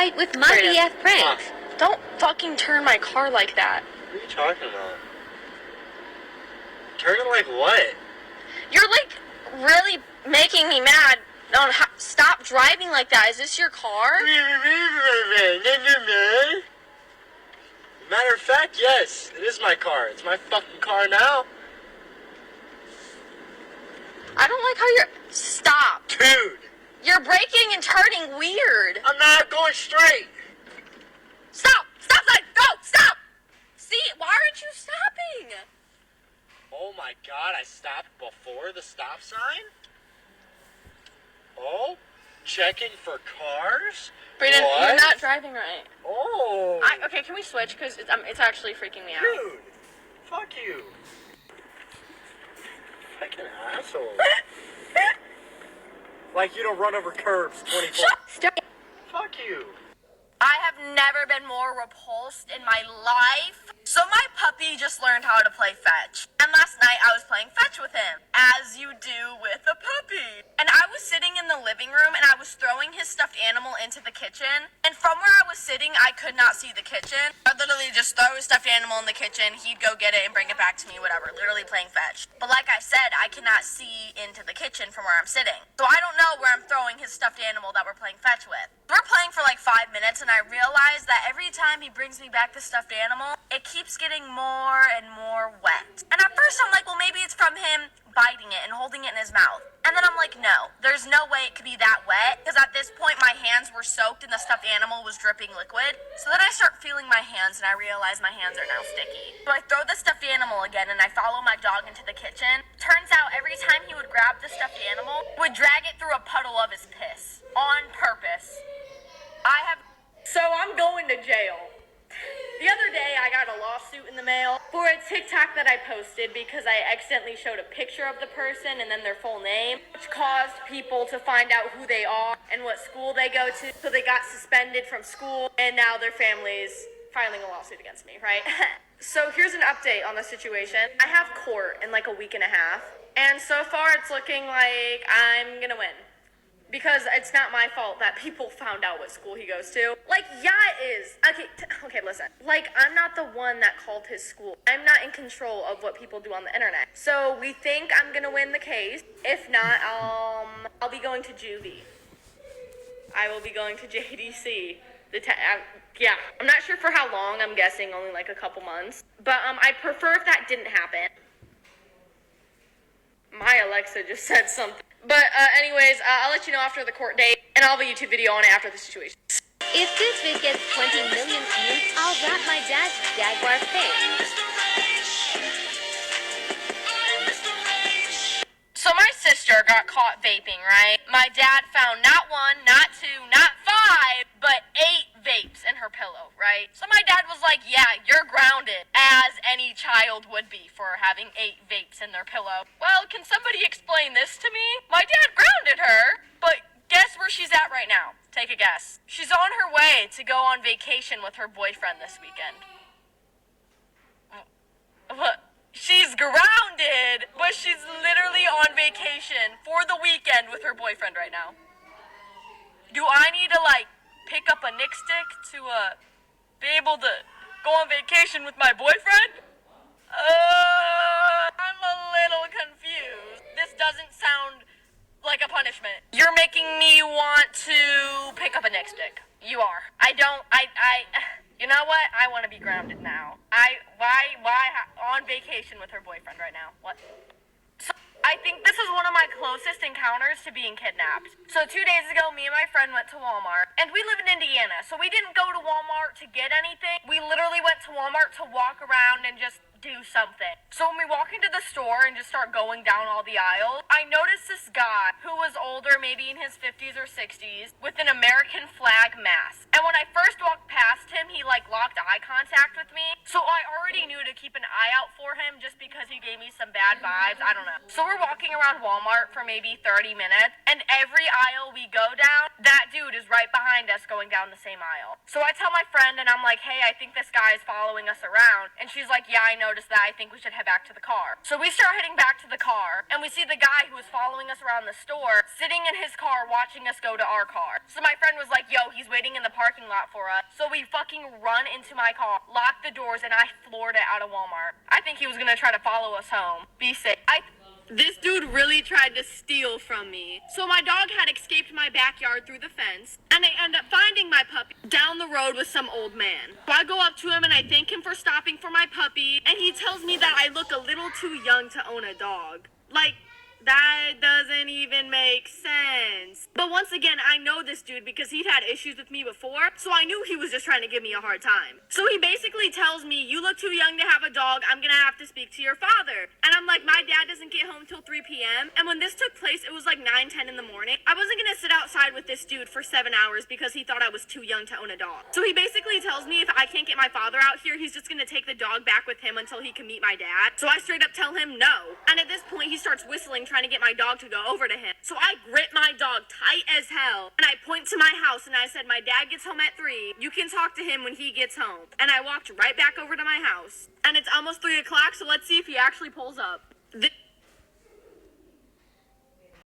fight with my BF Frank. Don't fucking turn my car like that. What are you talking about? Turn it like what? You're like really making me mad. Stop driving like that. Is this your car? Matter of fact, yes, it is my car. It's my fucking car now. I don't like how you're... Stop. Dude. You're braking and turning weird. I'm not going straight. Stop. Stop. Go. Stop. See, why aren't you stopping? Oh my god, I stopped before the stop sign? Oh, checking for cars? Brayden, what? you're not driving right. Oh. Okay, can we switch? Because it's actually freaking me out. Dude, fuck you. Fucking asshole. Like you don't run over curbs 24. Stop. Fuck you. I have never been more repulsed in my life. So my puppy just learned how to play fetch. And last night I was playing fetch with him, as you do with a puppy. And I was sitting in the living room and I was throwing his stuffed animal into the kitchen. And from where I was sitting, I could not see the kitchen. I'd literally just throw his stuffed animal in the kitchen. He'd go get it and bring it back to me, whatever. Literally playing fetch. But like I said, I cannot see into the kitchen from where I'm sitting. So I don't know where I'm throwing his stuffed animal that we're playing fetch with. We're playing for like 5 minutes and I realize that every time he brings me back the stuffed animal, it keeps getting more and more wet. And at first I'm like, well, maybe it's from him biting it and holding it in his mouth. And then I'm like, no, there's no way it could be that wet, because at this point my hands were soaked and the stuffed animal was dripping liquid. So then I start feeling my hands and I realize my hands are now sticky. So I throw the stuffed animal again and I follow my dog into the kitchen. Turns out every time he would grab the stuffed animal, he would drag it through a puddle of his piss. On purpose. So I'm going to jail. The other day, I got a lawsuit in the mail for a TikTok that I posted because I accidentally showed a picture of the person and then their full name, which caused people to find out who they are and what school they go to. So they got suspended from school, and now their family's filing a lawsuit against me, right? So here's an update on the situation. I have court in like a week and a half, and so far it's looking like I'm gonna win. Because it's not my fault that people found out what school he goes to. Like, yeah, it is. Okay, listen. Like, I'm not the one that called his school. I'm not in control of what people do on the internet. So we think I'm gonna win the case. If not, I'll be going to juvie. I will be going to JDC. Yeah, I'm not sure for how long. I'm guessing only like a couple months. But I prefer if that didn't happen. My Alexa just said something. But anyways, I'll let you know after the court date, and I'll have a YouTube video on it after the situation. If this vid gets 20 million views, I'll wrap my dad's Jaguar face. So my sister got caught vaping, right? My dad found not 1, not 2, not 5, but 8 vapes in her pillow, right? So my dad was like, yeah, you're grounded, as any child would be for having 8 vapes in their pillow. Well, can somebody explain this to me? My dad grounded her, but guess where she's at right now? Take a guess. She's on her way to go on vacation with her boyfriend this weekend. What? She's grounded, but she's literally on vacation for the weekend with her boyfriend right now. Do I need to, like, pick up a Nick stick to, be able to go on vacation with my boyfriend? I'm a little confused. This doesn't sound like a punishment. You're making me want to pick up a Nick stick. You are. You know what? I want to be grounded now. Why on vacation with her boyfriend right now? What? So, I think this is one of my closest encounters to being kidnapped. So 2 days ago, me and my friend went to Walmart, and we live in Indiana, so we didn't go to Walmart to get anything. We literally went to Walmart to walk around and just do something. So when we walk into the store and just start going down all the aisles, I noticed this guy who was older, maybe in his 50s or 60s, with an American flag mask. And when I first walked past him, he like locked eye contact with me. So I already knew to keep an eye out for him just because he gave me some bad vibes. I don't know. So we're walking around Walmart for maybe 30 minutes, and every aisle we go down, that dude is right behind us going down the same aisle. So I tell my friend and I'm like, hey, I think this guy is following us around. And she's like, yeah, I noticed that. I think we should head back to the car. So we start heading back to the car and we see the guy who was following us around the store sitting in his car watching us go to our car. So my friend was like, yo, he's waiting in the parking lot for us. So we fucking run into my car, lock the doors, and I floored it out of Walmart. I think he was gonna try to follow us home. Be safe. This dude really tried to steal from me. So my dog had escaped my backyard through the fence, and I end up finding my puppy down the road with some old man. So I go up to him and I thank him for stopping for my puppy, and he tells me that I look a little too young to own a dog. Like, that doesn't even make sense. But once again, I know this dude because he'd had issues with me before, so I knew he was just trying to give me a hard time. So he basically tells me, you look too young to have a dog, I'm gonna have to speak to your father. And I'm like, my dad doesn't get home till 3 p.m. And when this took place, it was like 9-10 in the morning. I wasn't gonna sit outside with this dude for 7 hours because he thought I was too young to own a dog. So he basically tells me if I can't get my father out here, he's just gonna take the dog back with him until he can meet my dad. So I straight up tell him no. And at this point, he starts whistling, trying to get my dog to go over to him. So I grip my dog tight as hell and I point to my house and I said, my dad gets home at 3. You can talk to him when he gets home. And I walked right back over to my house. And it's almost 3 o'clock, so let's see if he actually pulls up.